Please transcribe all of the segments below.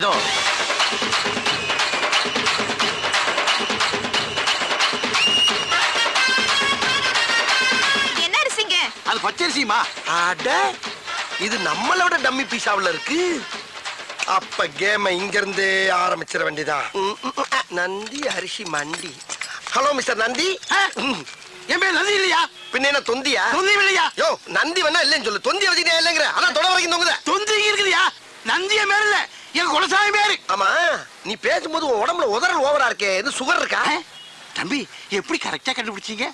என்ன அரிசிங்க? அது பச்சரிசிமா. அட இது நம்மளோட டம்மி பீஸாவுல இருக்கு. அப்ப கேம இங்க இருந்து ஆரம்பிச்சிட வேண்டியதான். நந்தி அரிசி மண்டி. Hello mister Nandi. என் பேர் நந்தி இல்லையா? பின்ன என்ன தொந்தியா? தொந்தி இல்லையா? யோ நந்தி வேணா இல்லன்னு சொல்லு. தொந்தி வச்சுட்டே இல்லங்கிற. அதான் தொட வரைக்கும் தொங்குத. தொந்தி இருக்குதுயா. நந்திய பேர் இல்ல, என் குலசாமி பேரு. ஆமா நீ பேசும்போது உன் உடம்புல உதறல் ஓவரா இருக்கே. இது சுகர் இருக்கா? தம்பி எப்படி கரெக்டா கண்டுபிடிச்சீங்க?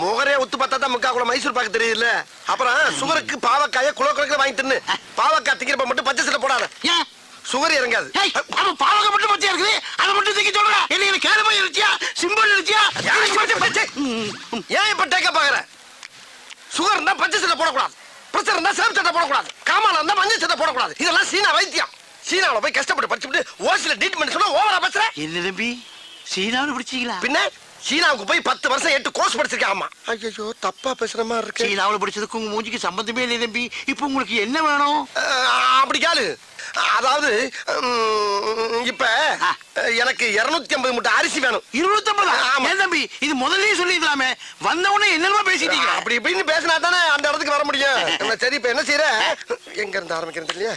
முகரே ஒத்து பார்த்தா தான் முக்கா குள்ள மைசூர் பாக்கு தெரியுதுல்ல. அப்புறம் சுகருக்கு பாவக்காய குலோ குலக்கு வாங்கி தின்னு. பாவக்காய் திங்கிறப்ப மட்டும் பச்சை சட்டை போடாத. ஏன் சுகர் இறங்காது. அவன் பாவக்காய் மட்டும் பச்சையா இருக்குது, அதை மட்டும் தூக்கி சொல்றா. என்ன கேளுமா இருச்சியா, சிம்பிள் இருச்சியா? ஏன் இப்ப டேக்க பாக்குற? சுகர் இருந்தா பச்சை சட்டை போடக்கூடாது, பிரஷர் இருந்தா சேம் சட்டை போடக்கூடாது, காமால இருந்தா மஞ்சள் சட்டை போடக்கூடாது. இதெல்லாம் சீனா வைத்தியம். சீனாவுல போய் கஷ்டப்பட்டு படிச்சுட்டு ஓசில ட்ரீட்மெண்ட் சொன்னா ஓவரா பேசுற. என்ன தம்பி சீனாவில் பிடிச்சீங்களா? பின்ன சீனாவுக்கு போய் 10 வருஷம் 8 கோர்ஸ் படிச்சிருக்கேன். ஆமா. ஐயோ தப்பா பேசுற மாதிரி இருக்கு. சீனாவில் படிச்சதுக்கு உங்க மூஞ்சிக்கு சம்பந்தமே இல்லை தம்பி. இப்போ உங்களுக்கு என்ன வேணும்? அப்படி கேளு. அதாவது இப்ப எனக்கு 250 மூட்டை அரிசி வேணும். 250? ஏன் தம்பி இது முதல்லயே சொல்லிடலாமே. வந்த உடனே என்னமா பேசிட்டீங்க? அப்படி இப்படின்னு பேசினா தானே அந்த இடத்துக்கு வர முடியும். சரி இப்ப என்ன செய்யற? எங்க இருந்து ஆரம்பிக்கிறது இல்லையா?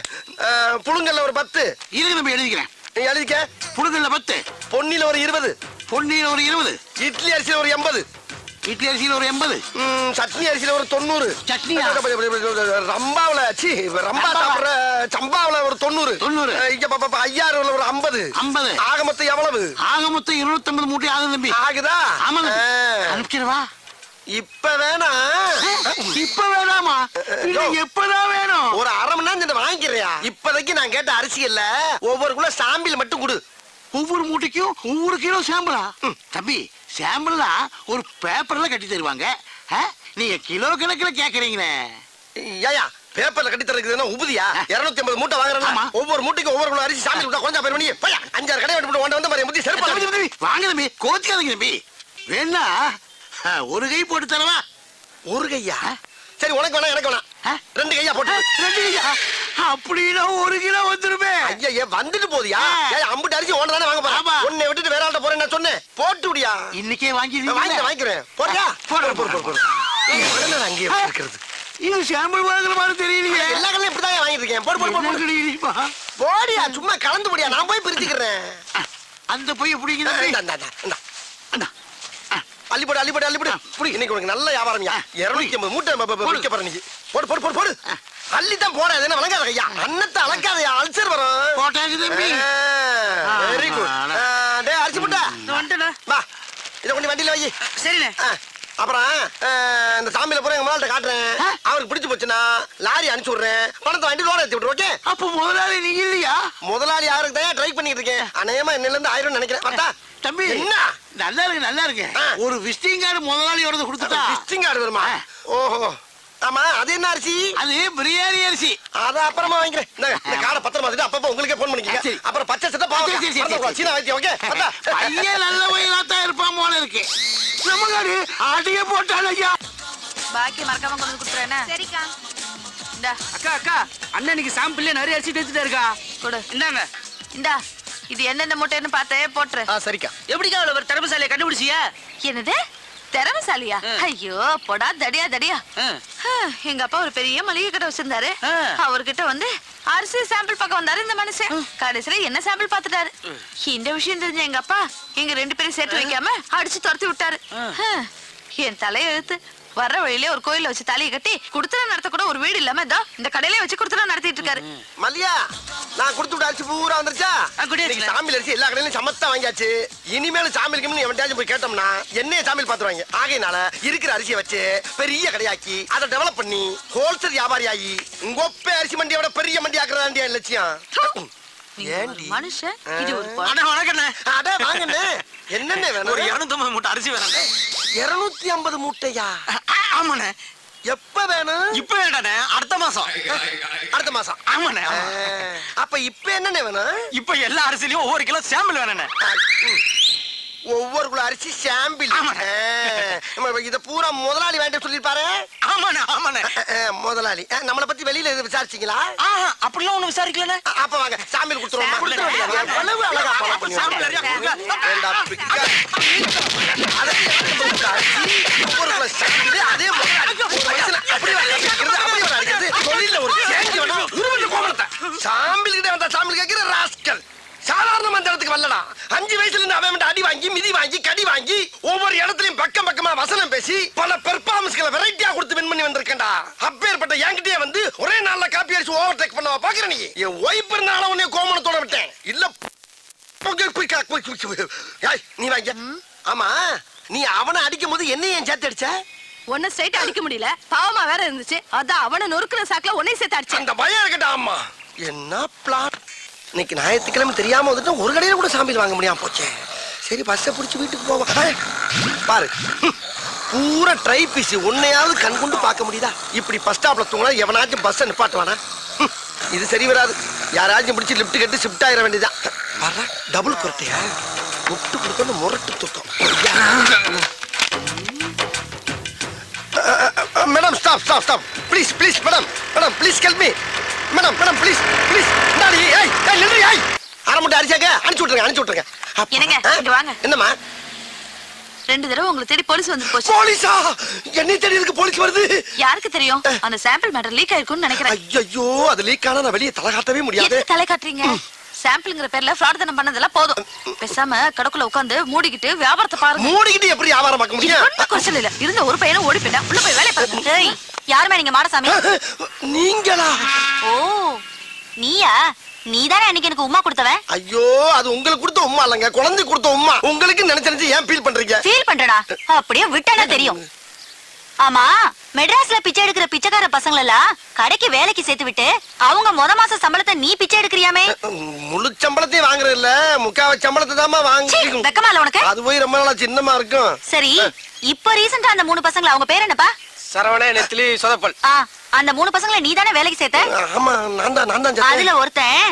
புழுங்கல்ல ஒரு 10 இருக்கு தம்பி, எழுதிக்கிறேன். எழுதிக்க. புழுங்கல்ல 10, பொன்னில ஒரு 20, பொன்னியில ஒரு 20, இட்லி அரிசியில ஒரு 80, இட்லி அரிசியில ஒரு 80, சட்னி அரிசியில ஒரு 90, சட்னியா? ரம்பாவுல ரம்பா சாப்பிடுற சம்பாவுல ஒரு 90, இங்க 5000 ஒரு 50. ஆக மொத்தம் எவ்வளவு? ஆக மொத்தம் 250 மூட்டை ஆகுது தம்பி. ஆகுதா? ஆமாங்க. அனுப்பிச்சிடவா? இப்ப வேணா? இப்ப வேணாமா? எப்பதான் வேணும்? ஒரு அரை மணி நேரம் வாங்கிக்கிறியா? இப்போதைக்கு நான் கேட்ட அரிசி இல்ல, ஒவ்வொரு கிலோ சாம்பிள் மட்டும் கொடு. ஒவ்வொரு மூட்டைக்கும் ஒவ்வொரு கிலோ சாம்பிளா? தம்பி சாம்பிள்னா ஒரு பேப்பர்ல கட்டி தருவாங்க, நீங்க கிலோ கணக்குல கேக்குறீங்களே. ஏயா பேப்பர்ல கட்டி தரதுன்னா உபதியா? 250 மூட்டை வாங்குறேன். ஒவ்வொரு மூட்டைக்கு ஒவ்வொரு கிலோ அரிசி சாம்பிள் விட்டா கொஞ்சம் பேர் பண்ணி 5-6 கடை விட்டு வந்து மாதிரி முடி செருப்பு வாங்க தம்பி. கோச்சிக்காதீங்க தம்பி. வேணா ஒரு கை போட்டு தரவா? ஒரு கையா? சரி உனக்கு வேணா எனக்கு வேணா 2 கையா போட்டு. 2 கையா? அப்படின்னா 1 கிலோ வந்துருமே. ஐயா வந்துட்டு போதியா? அம்புட்டு அரிசி ஓன தானே வாங்க போறா. உன்னை விட்டுட்டு வேற ஆள்கிட்ட போறேன் நான் சொன்னேன். போட்டு விடியா? இன்னைக்கே வாங்கிக்கிறேன். போறியா? போடு. அங்கேயே இருக்கிறது. இது சாம்பிள் வாங்குற மாதிரி தெரியலையே. எல்லா கடையிலும் இப்படிதான் வாங்கிட்டு இருக்கேன். போடு. போடியா சும்மா கலந்து போடியா. நான் போய் பிரிச்சுக்கிறேன். அந்த போய் எப்படிங்க? அள்ளிப்போடு. இன்னைக்கு உனக்கு நல்ல வியாபாரம். 250 மூட்டை விற்க போற நீ. போடு. அள்ளித்தான் போட. என்ன வழங்காத கையா? அன்னத்தை அளக்காதையா? அல்சர் வரும். போட்டாச்சு தம்பி. Very good. டேய் அரிசி முட்டை வா. இதை கொண்டு வண்டியில வை. சரிண்ணே. அப்புறம் இந்த சாமியில பூரா எங்க முதலாளிட்ட காட்டுறேன். அவருக்கு பிடிச்சு போச்சுன்னா லாரி அனுப்பிச்சு விடுறேன். பணத்தை வண்டி லோன் ஏற்றி விட்டுரு. ஓகே? அப்போ முதலாளி நீங்க இல்லையா? முதலாளி யாருக்கு தான் ட்ரை பண்ணிட்டு இருக்கேன். அநேகமா என்னில இருந்து 1000 நினைக்கிறேன். தம்பி என்ன நல்லா இருக்கு. ஒரு விசிட்டிங் கார்டு முதலாளியோட கொடுத்துட்டா. விசிட்டிங் கார்டு வருமா? ஓஹோ. ஆமா அது என்ன அரிசி? அது பிரியாணி அரிசி. அத அப்புறமா வாங்கிக்கிறேன். இந்த கார்டை பத்திரமா வச்சுட்டு அப்பப்ப உங்களுக்கே போன் பண்ணிக்கங்க. அப்புறம் பச்சை சட்டை பாவக்காய் சீனா வைத்தியம். ஓகே? பையன் நல்ல வயலா தான் இருப்பான் போல இருக்கு. நம்ம காடு ஆட்டியே போட்டான் ஐயா. பாக்கி மறக்காம கொண்டு கொடுத்துறேனே. சரிக்கா. இந்தா அக்கா அண்ணனுக்கு சாம்பிள்ல நிறைய அரிசி எடுத்துட்டே இருக்கா. கொடு. இந்தாங்க. இந்தா இது என்னென்ன மூட்டைன்னு பார்த்தே போட்டுரு. சரிக்கா. எப்படிக்கா ஒரு திறமைசாலியை கண்டுபிடிச்சியா? என்னது திறமைசாலியா? ஐயோ போடா தடியா. எங்க அப்பா ஒரு பெரிய மளிகை கடை வச்சிருந்தாரு. அவர்கிட்ட வந்து அரிசி சாம்பிள் பார்க்க வந்தாரு இந்த மனுஷன். கடைசியில என்ன சாம்பிள் பார்த்துட்டாரு. இந்த விஷயம் தெரிஞ்ச எங்க அப்பா எங்க 2 பேரும் சேர்த்து வைக்காம அடிச்சு துரத்தி விட்டாரு. என் தலையை எழுத்து வர்ற வழியிலே ஒரு கோயில வச்சு தலையை கட்டி குடுத்தன நடத்த கூட ஒரு வீடு இல்லாம இந்த கடையிலே வச்சு குடுத்தன நடத்திட்டு இருக்காரு. மல்லியா நான் கொடுத்து விட்ட அரிசி பூரா வந்துருச்சா? சாமியில் அரிசி எல்லா கடையிலும் சமத்தா வாங்கியாச்சு. இனிமேல் சாமிக்கு எவன்டாச்சும் போய் கேட்டோம்னா என்னைய சாமியில் பாத்துருவாங்க. ஆகையினால இருக்கிற அரிசியை வச்சு பெரிய கடையாக்கி அதை டெவலப் பண்ணி ஹோல்சேல் வியாபாரி ஆகி உங்கொப்பே அரிசி மண்டியை விட பெரிய மண்டி ஆக்குறதாண்டியா லட்சியம். மனுஷன் இது ஒரு என்னென்ன வேணும்? ஒரு 250 மூட்டை அரிசி வேணும். 250 மூட்டையா? ஆமாண்ணே. எப்ப வேணும்? இப்ப வேண்டானே, அடுத்த மாசம். ஆமாண்ணே. அப்ப இப்ப என்னென்ன வேணும்? இப்ப எல்லா அரிசிலையும் ஒவ்வொரு கிலோ சாம்பிள் வேணுண்ணே. ஒவ்வொரு கிலோ அரிசி சாம்பிள். இத பூரா முதலாளி வேண்டாம் சொல்லிருப்பாரு. ஆமாண்ணே. முதலாளி நம்மளை பத்தி வெளியில விசாரிச்சீங்களா? அப்படிலாம் ஒண்ணு விசாரிக்கல. அப்ப வாங்க சாம்பிள் கொடுத்துருவோம். பண்ணி சாம்பிள் நிறைய கொடுங்க. ஏண்டா பிக்கா அதே அதே சாம்பிள் கிட்ட வந்தா சாம்பிள் கேட்கிற ராஸ்கல் சாதாரண மந்திரத்துக்கு வரலடா 5 வயசுல இருந்து அவன் அடி வாங்கி மிதி வாங்கி கடி வாங்கி ஒவ்வொரு இடத்துலயும் பக்கம் பக்கமா வசனம் பேசி பல பெர்ஃபார்மன்ஸ்களை வெரைட்டியா கொடுத்து வின் பண்ணி வந்திருக்கேன்டா. அப்பேற்பட்ட என்கிட்டயே வந்து ஒரே நாள்ல காப்பி அடிச்சு ஓவர் டேக் பண்ணவா பாக்குற நீ? என் ஒய்ஃப் இருந்தாலும் உன்னை கோமணத்தோட விட்டேன் இல்ல. நீ வாங்க. ஆமா நீ அவனை அடிக்கும் போது என்ன ஏன் சேர்த்து அடிச்ச? ஒன்னும் ஸ்ட்ரைட் அடிக்க முடியல, பாவமா வேற இருந்துச்சு. அதான் அவனை நொறுக்குற சாக்குல உன்னை சேர்த்து அடிச்சேன். அந்த பயம் இருக்கட்டா. அம்மா என்ன பிளான். இன்னைக்கு ஞாயிற்றுக்கிழமை தெரியாம வந்துட்டு ஒரு கடையில கூட சாம்பிள் வாங்க முடியாம போச்சே. சரி பஸ்ஸை பிடிச்சி வீட்டுக்கு போவா. பாரு பூரா ட்ரை பீஸ் உன்னையாவது கண் கொண்டு பார்க்க முடியுதா? இப்படி பஸ் ஸ்டாப்ல தூங்கினா எவனாச்சும் பஸ்ஸை நிப்பாட்டுவானா? இது சரி வராது. யாராச்சும் பிடிச்சி லிப்ட் கட்டி ஷிஃப்ட் ஆயிட வேண்டியதான். வர்ற டபுள் குரட்டையா முட்டு கொடுக்கணும் முரட்டு தூக்கம். Madam stop stop stop please please madam madam please help me madam madam please please. நாடி ஏய் ஏய் நில்லு ஏய் அரை முட்டை அடிச்சாங்க அனுப்பிச்சு விட்டுருங்க. என்னங்க இங்க வாங்க. என்னம்மா? 2 தடவை உங்களை தேடி போலீஸ் வந்து போச்சு. போலீஸா? என்ன தெரியறதுக்கு போலீஸ் வருது? யாருக்கு தெரியும்? அந்த சாம்பிள் மேட்டர் லீக் ஆயிருக்கும்னு நினைக்கிறேன். ஐயோ அது லீக் ஆனா நான் வெளியே தலை காட்டவே முடியாது. எதுக்கு தலை காட்டுறீங்க? சாம்பிள்ங்கற பேர்ல ஃப்ராட் தனம் பண்ணதெல்லாம் போதும். பேசாம கடக்குள்ள உட்கார்ந்து மூடிக்கிட்டு வியாபாரத்தை பாருங்க. மூடிக்கிட்டு எப்படி வியாபாரம் பார்க்க முடியும்? ஒண்ணும் குறைச்சல் இல்ல. இருந்த ஒரு பையனும் ஓடி போயிட்டான். உள்ள போய் வேலைய பாருங்க. ஏய் யாருமே நீங்க மாடசாமி? நீங்களா? ஓ நீயா? நீதானே அன்னைக்கு எனக்கு உம்மா கொடுத்தவன். ஐயோ அது உங்களுக்கு கொடுத்த உம்மா இல்லங்க, குழந்தை கொடுத்த உம்மா. உங்களுக்கு நினைச்சு ஏன் ஃபீல் பண்றீங்க? ஃபீல் பண்றடா. அப்படியே விட்டானே தெரியும். ஆமா மெட்ராஸ்ல பிச்சை எடுக்கிற பிச்சைக்கார பசங்கள எல்லாம் கடைக்கு வேலைக்கு சேர்த்து விட்டு அவங்க மாச சம்பளத்தை நீ பிச்சை எடுக்கிறியாமே? முழு சம்பளத்தையும் வாங்குறது இல்ல, முக்காவ சம்பளத்தை தாமா வாங்கி. வெக்கமா இல்ல உனக்கு? அது போய் ரொம்ப நாளா சின்னமா இருக்கும். சரி இப்ப ரீசன்ட்டா அந்த 3 பசங்கள அவங்க பேர் என்னப்பா? சரவண நெத்திலி சொதப்பல். அந்த 3 பசங்களை நீ தானே வேலைக்கு சேர்த்த? ஆமா நான் தான். அதுல ஒருத்தன்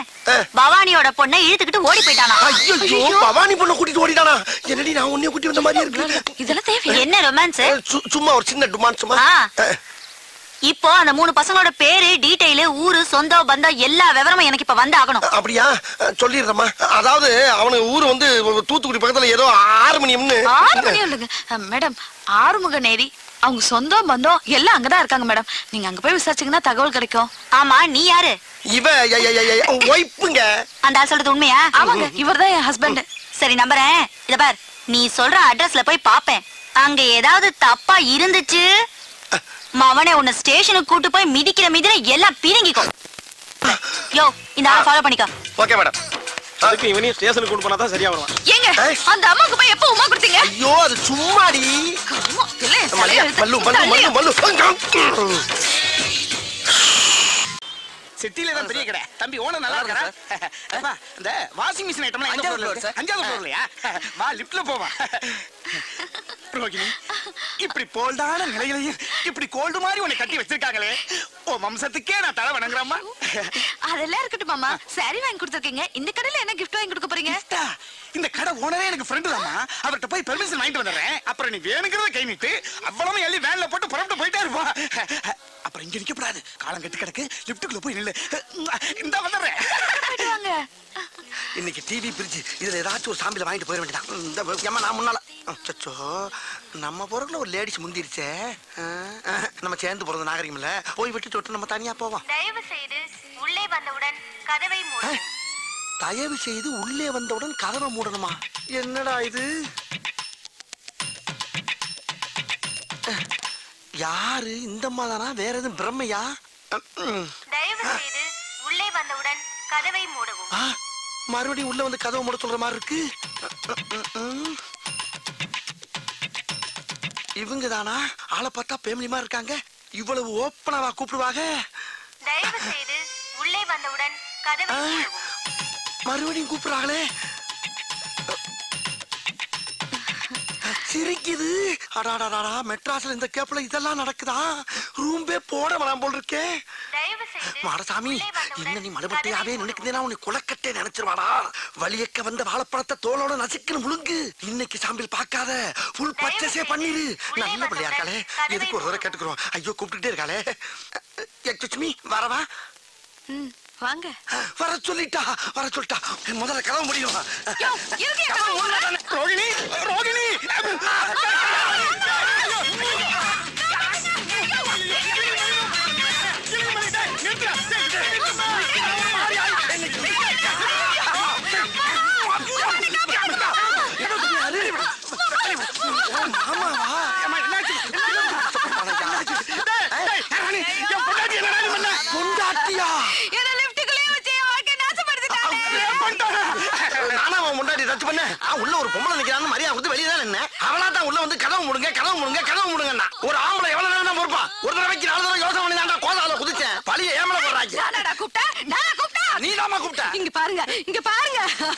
பவானியோட பொண்ணை இழுத்துக்கிட்டு ஓடி போயிட்டானா? ஐயோ பவானி பொண்ணை கூட்டிட்டு ஓடிட்டானா? என்னடி நான் உன்னைய கூட்டி வந்த மாதிரி இருக்கு. இதெல்லாம் தேவை என்ன ரொமான்ஸ்? சும்மா ஒரு சின்ன டுமான்ஸ் சும்மா. இப்போ அந்த 3 பசங்களோட பேரு டீடைல் ஊரு சொந்தம் பந்தம் எல்லா விவரமும் எனக்கு இப்ப வந்து ஆகணும். அப்படியா? சொல்லிடுறேம்மா. அதாவது அவனுக்கு ஊரு வந்து தூத்துக்குடி பக்கத்துல ஏதோ 6 மணியம்னு. 6 மணி இல்லைங்க மேடம், ஆறுமுக நேரி. அவங்க சொந்தம் பந்தம் எல்லாம் அங்கதான் இருக்காங்க மேடம். நீங்க அங்க போய் விசாரிச்சீங்கன்னா தகவல் கிடைக்கும். ஆமா நீ யாரு? இவ ஒய்ஃப்ங்க. அந்த ஆள் சொல்றது உண்மையா? ஆமாங்க இவர்தான் என் ஹஸ்பண்ட். சரி நம்புறேன். இத பார் நீ சொல்ற அட்ரஸ்ல போய் பாப்பேன். அங்க ஏதாவது தப்பா இருந்துச்சு மவனே உன்னை ஸ்டேஷனுக்கு கூட்டு போய் மிதிக்கிற மிதிர எல்லாம் பிரிங்கிக்கும். யோ இந்த ஆளை ஃபாலோ பண்ணிக்கோ. Okay madam. அதுக்கு இவனையும் ஸ்டேஷனுக்கு கூட்டு போனா தான் சரியா வருவான். ஏங்க அந்த அம்மாக்கு போய் எப்ப உமா கொடுத்தீங்க? ஐயோ அது சும்மாடி. மல்லு மல்லு மல்லு மல்லு. சிட்டில தான் பெரிய கடை. தம்பி ஓனர் நல்லா இருக்கா? இந்த வாஷிங் மிஷின் ஐட்டம்லாம் எங்க ஃப்ளோர்ல இருக்கு? 5வது ஃப்ளோர்லயா? வா லிஃப்ட்ல போவா. ரோகிணி இப்படி போல்டான நிலையிலையும் இப்படி கோல்டு மாதிரி உன்னை கட்டி வச்சிருக்காங்களே, ஓ வம்சத்துக்கே நான் தலை வணங்குறேம்மா. அதெல்லாம் இருக்கட்டும் மாமா. சாரி வாங்கி கொடுத்துருக்கீங்க. இந்த கடையில என்ன கிஃப்ட் வாங்கி கொடுக்க போறீங்க? இந்த கடை ஓனரே எனக்கு ஃப்ரெண்டு தாம்மா. அவர்கிட்ட போய் பெர்மிஷன் வாங்கிட்டு வந்துடுறேன். அப்புறம் நீ வேணுங்கிறத கை நீட்டு அவ்வளவு எள்ளி வேன்ல போட்டு புறப்பட்டு போயிட்டே இருப்பா. அப்புறம் இங்க நிக்கப்படாது, காலம் கட்டி கிடக்கு. லிப்டுக்குள்ள போய் நில்லு. இந்த வந்துடுறேன். இன்னைக்கு டிவி பிரிட்ஜ் இதுல ஏதாச்சும் ஒரு சாம்பிள் வாங்கிட்டு போயிட வேண்டியதான். இந்த ஏமா நான் முன்னால சச்சோ நம்ம பொருட்கள் ஒரு லேடிஸ் முந்திருச்சே. நம்ம சேர்ந்து போறது நாகரிகம் இல்ல. போய் விட்டு தொட்டு நம்ம தனியா போவோம். தயவு செய்து உள்ளே வந்தவுடன் கதவை மூடு. தயவு செய்து உள்ளே வந்தவுடன் கதவை மூடணுமா? என்னடா இது? யாரு இந்த அம்மா தானா? வேற எதுவும் பிரம்மையா? தயவு செய்து உள்ளே வந்தவுடன் கதவை மூடவும். மறுபடியும் உள்ள வந்து கதவை மூட சொல்ற மாதிரி இருக்கு. இவங்க தானா? ஆளை பார்த்தா பேமிலிமா இருக்காங்க. இவ்வளவு ஓப்பனாவா கூப்பிடுவாங்க? தயவு செய்து உள்ளே வந்தவுடன் கதவை மூடவும். மறுபடியும் கூப்பிடுறாங்களே. சிரிக்குது. அடாடாடா மெட்ராஸ்ல இந்த கேப்ல இதெல்லாம் நடக்குதா? ரூம்பே போட வராம போல் இருக்கே. தயவு செய்து மாடசாமி என்ன நீ மலபட்டையாவே நினைக்கிறேன்னா உன்னை குலக்கட்டே நினைச்சிருவாடா. வலியக்க வந்த வாழைப்பழத்தை தோலோட நசுக்குன்னு முழுங்கு. இன்னைக்கு சாம்பிள் பார்க்காத, புல் பச்சஸே பண்ணிரு. நல்ல பிள்ளையா இருக்காளே. எதுக்கு ஒரு தடவை கேட்டுக்கிறோம். ஐயோ கூப்பிட்டுட்டே இருக்காளே. எக்ஸ்கியூஸ் மீ வரவா? வாங்க. வர சொல்லிட்டா. முதல்ல கதவு முடியும். யோ, எதுக்கு என் கதவு மூடுற? ரோகிணி ரோகிணி பொண்டாட்டியா? என்ன லிஃப்ட்டுக்குள்ளே வச்சு என் வாழ்க்கையை நாசப்படுத்திட்டானே. நானா அவன் முன்னாடி டச் பண்ண உள்ள ஒரு பொம்பளை நிக்கிறான்னு மரியாதை கொடுத்து வெளியே தான் நின்ன. அவளா தான் உள்ள வந்து கதவு முடுங்கன்னா ஒரு ஆம்பளை எவ்வளவு நேரம் தான் பொறுப்பா? ஒரு தடவைக்கு 4 தடவை யோசனை பண்ணி தான்டா கோதால குதிச்சேன். பழிய ஏமல போடுறாங்க. நானா கூப்பிட்டேன்? நீ தாமா கூப்பிட்ட. இங்க பாருங்க.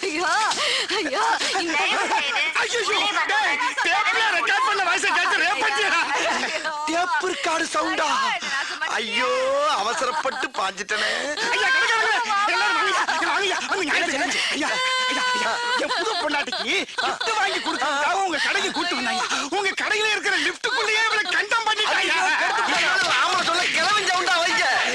ஐயோ இங்க ரெக்கார்ட் பண்ண வாய்ஸ் கேட்டு ரேப்பட்டியா? டேப் ரெக்கார்ட் சவுண்டா? ஐயோ அவசரப்பட்டு பாஞ்சிட்டனே. ஐயா எல்லாரும் வாங்க. என் புது பொண்டாட்டிக்கு gift வாங்கி கொடுத்தா உங்க கடைக்கு கூட்டு வந்தாங்க.